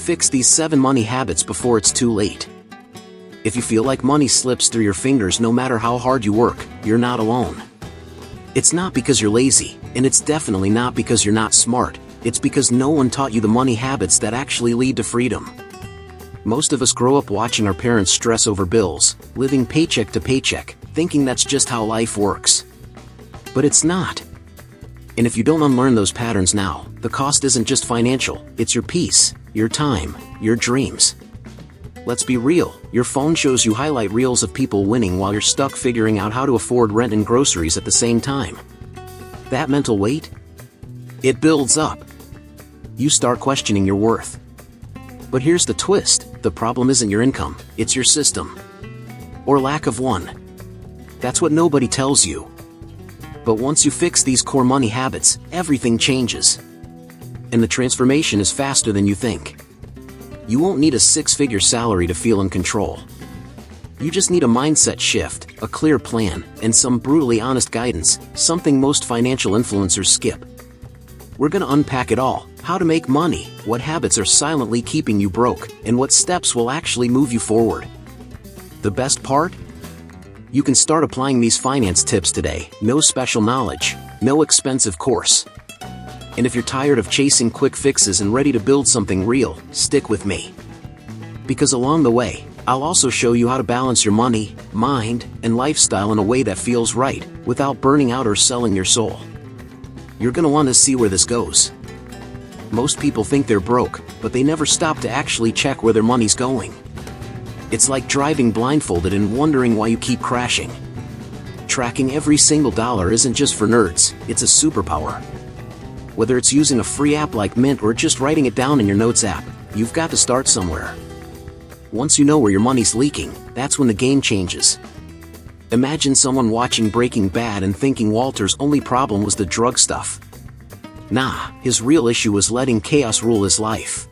Fix these 7 money habits before it's too late. If you feel like money slips through your fingers no matter how hard you work, you're not alone. It's not because you're lazy, and it's definitely not because you're not smart. It's because no one taught you the money habits that actually lead to freedom. Most of us grow up watching our parents stress over bills, living paycheck to paycheck, thinking that's just how life works. But it's not. And if you don't unlearn those patterns now, the cost isn't just financial, it's your peace, your time, your dreams. Let's be real, your phone shows you highlight reels of people winning while you're stuck figuring out how to afford rent and groceries at the same time. That mental weight? It builds up. You start questioning your worth. But here's the twist, the problem isn't your income, it's your system. Or lack of one. That's what nobody tells you. But once you fix these core money habits, everything changes. And the transformation is faster than you think. You won't need a 6-figure salary to feel in control. You just need a mindset shift, a clear plan, and some brutally honest guidance, something most financial influencers skip. We're gonna unpack it all: how to make money, what habits are silently keeping you broke, and what steps will actually move you forward. The best part? You can start applying these finance tips today, no special knowledge, no expensive course. And if you're tired of chasing quick fixes and ready to build something real, stick with me. Because along the way, I'll also show you how to balance your money, mind, and lifestyle in a way that feels right, without burning out or selling your soul. You're gonna want to see where this goes. Most people think they're broke, but they never stop to actually check where their money's going. It's like driving blindfolded and wondering why you keep crashing. Tracking every single dollar isn't just for nerds, it's a superpower. Whether it's using a free app like Mint or just writing it down in your Notes app, you've got to start somewhere. Once you know where your money's leaking, that's when the game changes. Imagine someone watching Breaking Bad and thinking Walter's only problem was the drug stuff. Nah, his real issue was letting chaos rule his life.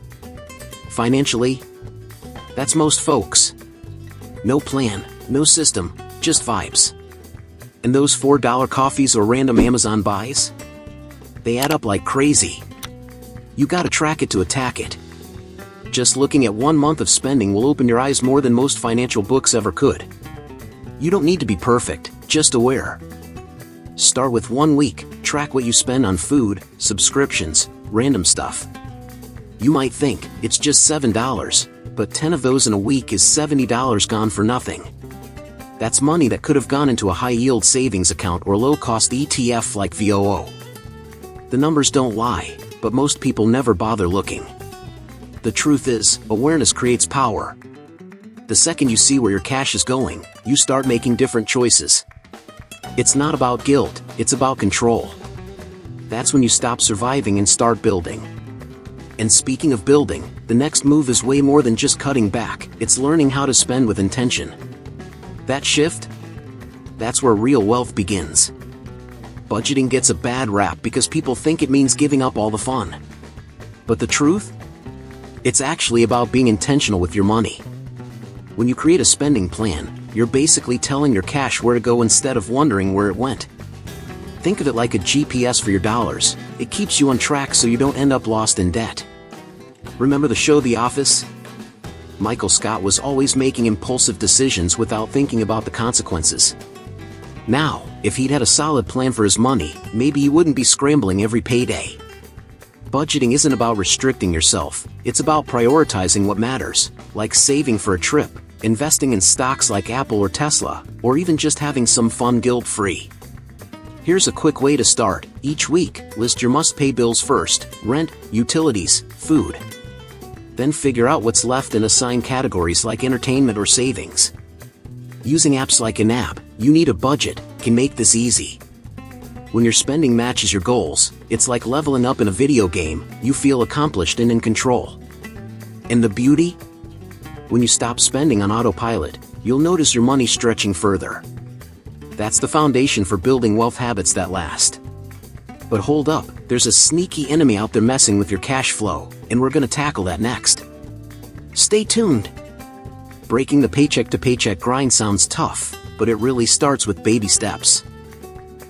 Financially, that's most folks. No plan, no system, just vibes. And those $4 coffees or random Amazon buys? They add up like crazy. You gotta track it to attack it. Just looking at 1 month of spending will open your eyes more than most financial books ever could. You don't need to be perfect, just aware. Start with 1 week, track what you spend on food, subscriptions, random stuff. You might think, it's just $7, but 10 of those in a week is $70 gone for nothing. That's money that could have gone into a high-yield savings account or low-cost ETF like VOO. The numbers don't lie, but most people never bother looking. The truth is, awareness creates power. The second you see where your cash is going, you start making different choices. It's not about guilt, it's about control. That's when you stop surviving and start building. And speaking of building, the next move is way more than just cutting back, it's learning how to spend with intention. That shift? That's where real wealth begins. Budgeting gets a bad rap because people think it means giving up all the fun. But the truth? It's actually about being intentional with your money. When you create a spending plan, you're basically telling your cash where to go instead of wondering where it went. Think of it like a GPS for your dollars. It keeps you on track so you don't end up lost in debt. Remember the show The Office? Michael Scott was always making impulsive decisions without thinking about the consequences. Now, if he'd had a solid plan for his money, maybe he wouldn't be scrambling every payday. Budgeting isn't about restricting yourself, it's about prioritizing what matters, like saving for a trip, investing in stocks like Apple or Tesla, or even just having some fun guilt-free. Here's a quick way to start. Each week, list your must-pay bills first: rent, utilities, food. Then figure out what's left and assign categories like entertainment or savings. Using apps like an app, You Need a Budget, can make this easy. When your spending matches your goals, it's like leveling up in a video game. You feel accomplished and in control. And the beauty? When you stop spending on autopilot, you'll notice your money stretching further. That's the foundation for building wealth habits that last. But hold up, there's a sneaky enemy out there messing with your cash flow, and we're gonna tackle that next. Stay tuned. Breaking the paycheck-to-paycheck grind sounds tough, but it really starts with baby steps.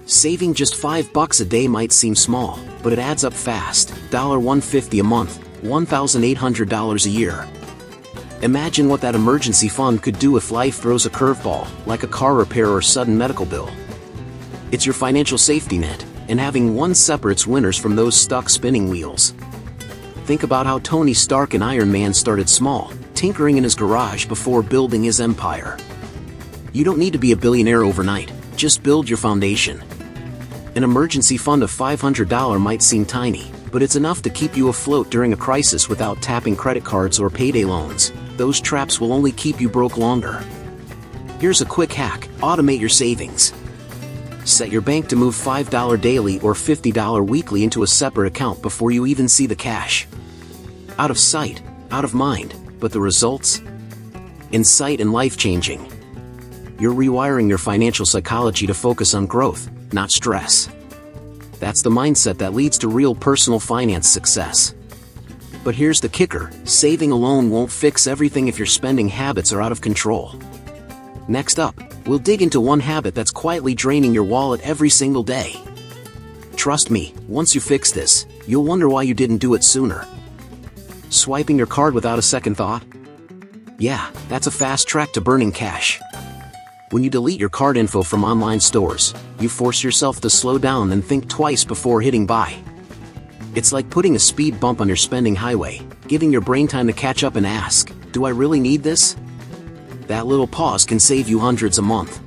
Saving just $5 a day might seem small, but it adds up fast. $1.50 a month, $1,800 a year. Imagine what that emergency fund could do if life throws a curveball, like a car repair or sudden medical bill. It's your financial safety net, and having one separates winners from those stuck spinning wheels. Think about how Tony Stark and Iron Man started small, tinkering in his garage before building his empire. You don't need to be a billionaire overnight, just build your foundation. An emergency fund of $500 might seem tiny, but it's enough to keep you afloat during a crisis without tapping credit cards or payday loans. Those traps will only keep you broke longer. Here's a quick hack: automate your savings. Set your bank to move $5 daily or $50 weekly into a separate account before you even see the cash. Out of sight, out of mind, but the results? In sight and life-changing. You're rewiring your financial psychology to focus on growth, not stress. That's the mindset that leads to real personal finance success. But here's the kicker: saving alone won't fix everything if your spending habits are out of control. Next up, we'll dig into one habit that's quietly draining your wallet every single day. Trust me, once you fix this, you'll wonder why you didn't do it sooner. Swiping your card without a second thought? Yeah, that's a fast track to burning cash. When you delete your card info from online stores, you force yourself to slow down and think twice before hitting buy. It's like putting a speed bump on your spending highway, giving your brain time to catch up and ask, do I really need this? That little pause can save you hundreds a month.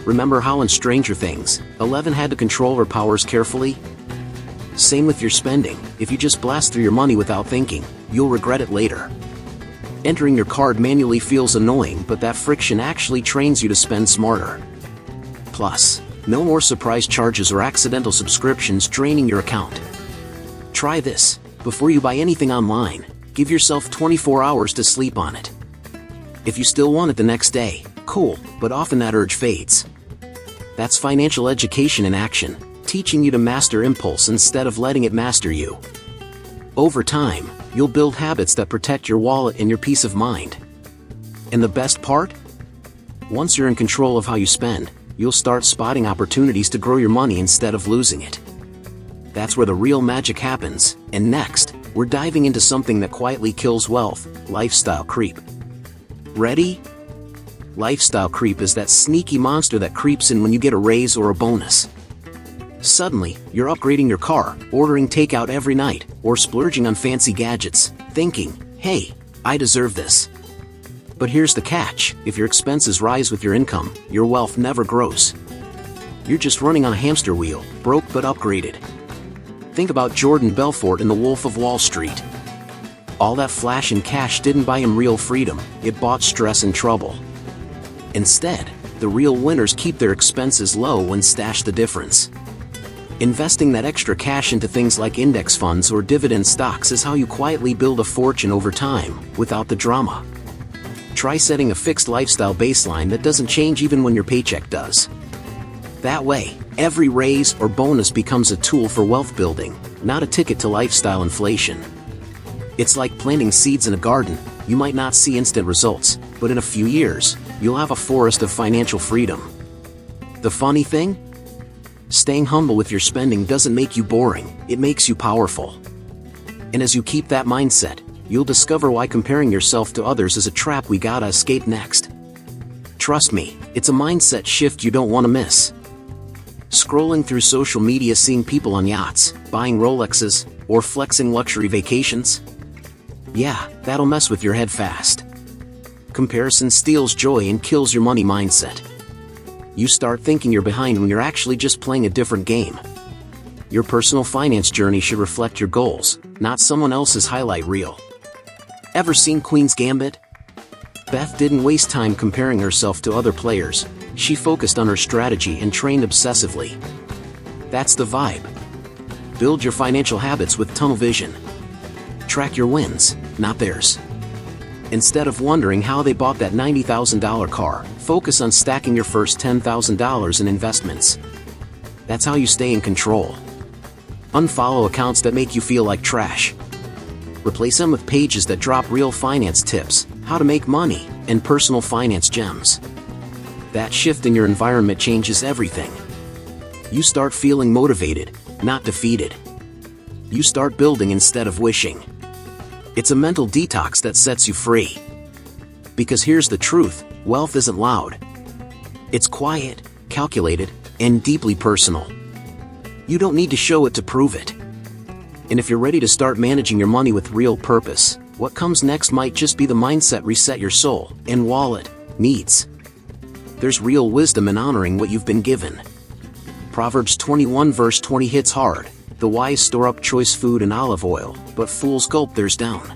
Remember how in Stranger Things, Eleven had to control her powers carefully? Same with your spending: if you just blast through your money without thinking, you'll regret it later. Entering your card manually feels annoying, but that friction actually trains you to spend smarter. Plus, no more surprise charges or accidental subscriptions draining your account. Try this: before you buy anything online, give yourself 24 hours to sleep on it. If you still want it the next day, cool, but often that urge fades. That's financial education in action, teaching you to master impulse instead of letting it master you. Over time, you'll build habits that protect your wallet and your peace of mind. And the best part? Once you're in control of how you spend, you'll start spotting opportunities to grow your money instead of losing it. That's where the real magic happens. And next, we're diving into something that quietly kills wealth: lifestyle creep. Ready? Lifestyle creep is that sneaky monster that creeps in when you get a raise or a bonus. Suddenly, you're upgrading your car, ordering takeout every night, or splurging on fancy gadgets, thinking, hey, I deserve this. But here's the catch: if your expenses rise with your income, your wealth never grows. You're just running on a hamster wheel, broke but upgraded. Think about Jordan Belfort in The Wolf of Wall Street. All that flash and cash didn't buy him real freedom, it bought stress and trouble. Instead, the real winners keep their expenses low and stash the difference. Investing that extra cash into things like index funds or dividend stocks is how you quietly build a fortune over time, without the drama. Try setting a fixed lifestyle baseline that doesn't change even when your paycheck does. That way, every raise or bonus becomes a tool for wealth building, not a ticket to lifestyle inflation. It's like planting seeds in a garden. You might not see instant results, but in a few years, you'll have a forest of financial freedom. The funny thing? Staying humble with your spending doesn't make you boring, it makes you powerful. And as you keep that mindset, you'll discover why comparing yourself to others is a trap we gotta escape next. Trust me, it's a mindset shift you don't want to miss. Scrolling through social media, seeing people on yachts, buying Rolexes, or flexing luxury vacations? Yeah, that'll mess with your head fast. Comparison steals joy and kills your money mindset. You start thinking you're behind when you're actually just playing a different game. Your personal finance journey should reflect your goals, not someone else's highlight reel. Ever seen Queen's Gambit? Beth didn't waste time comparing herself to other players. She focused on her strategy and trained obsessively. That's the vibe. Build your financial habits with tunnel vision. Track your wins, not theirs. Instead of wondering how they bought that $90,000 car, focus on stacking your first $10,000 in investments. That's how you stay in control. Unfollow accounts that make you feel like trash. Replace them with pages that drop real finance tips, how to make money, and personal finance gems. That shift in your environment changes everything. You start feeling motivated, not defeated. You start building instead of wishing. It's a mental detox that sets you free. Because here's the truth, wealth isn't loud. It's quiet, calculated, and deeply personal. You don't need to show it to prove it. And if you're ready to start managing your money with real purpose, what comes next might just be the mindset reset your soul and wallet needs. There's real wisdom in honoring what you've been given. Proverbs 21 verse 20 hits hard. The wise store up choice food and olive oil, but fools gulp theirs down.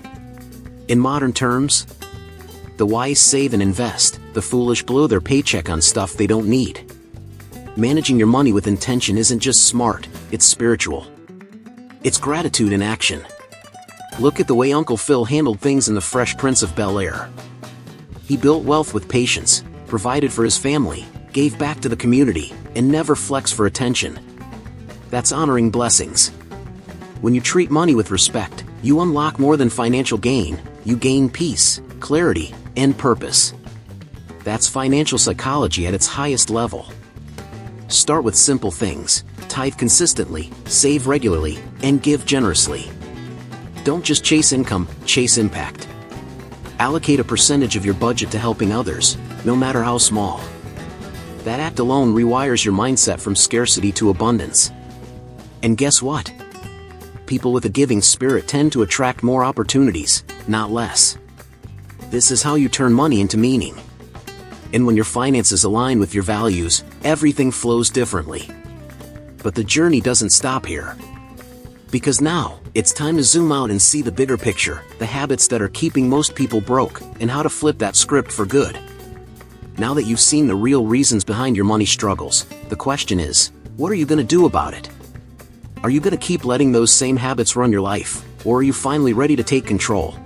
In modern terms, the wise save and invest, the foolish blow their paycheck on stuff they don't need. Managing your money with intention isn't just smart, it's spiritual. It's gratitude in action. Look at the way Uncle Phil handled things in The Fresh Prince of Bel-Air. He built wealth with patience, provided for his family, gave back to the community, and never flexed for attention. That's honoring blessings. When you treat money with respect, you unlock more than financial gain, you gain peace, clarity, and purpose. That's financial psychology at its highest level. Start with simple things. Tithe consistently, save regularly, and give generously. Don't just chase income, chase impact. Allocate a percentage of your budget to helping others, no matter how small. That act alone rewires your mindset from scarcity to abundance. And guess what? People with a giving spirit tend to attract more opportunities, not less. This is how you turn money into meaning. And when your finances align with your values, everything flows differently. But the journey doesn't stop here. Because now, it's time to zoom out and see the bigger picture, the habits that are keeping most people broke, and how to flip that script for good. Now that you've seen the real reasons behind your money struggles, the question is, what are you going to do about it? Are you going to keep letting those same habits run your life, or are you finally ready to take control?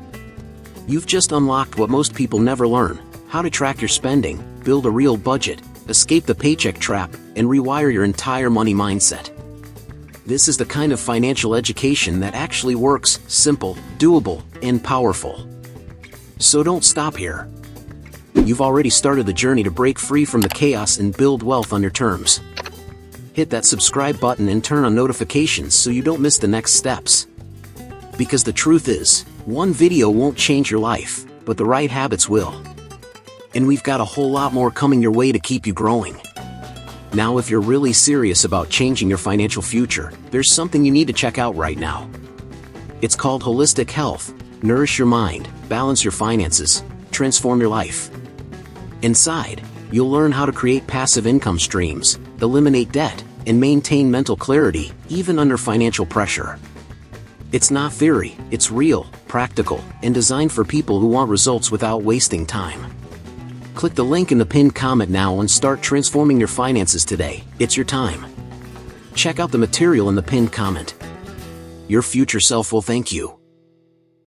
You've just unlocked what most people never learn: how to track your spending, build a real budget, escape the paycheck trap, and rewire your entire money mindset. This is the kind of financial education that actually works, simple, doable, and powerful. So don't stop here. You've already started the journey to break free from the chaos and build wealth on your terms. Hit that subscribe button and turn on notifications so you don't miss the next steps. Because the truth is, one video won't change your life, but the right habits will. And we've got a whole lot more coming your way to keep you growing. Now, if you're really serious about changing your financial future, there's something you need to check out right now. It's called Holistic Health. Nourish your mind, balance your finances, transform your life. Inside, you'll learn how to create passive income streams, eliminate debt, and maintain mental clarity, even under financial pressure. It's not theory, it's real, practical, and designed for people who want results without wasting time. Click the link in the pinned comment now and start transforming your finances today. It's your time. Check out the material in the pinned comment. Your future self will thank you.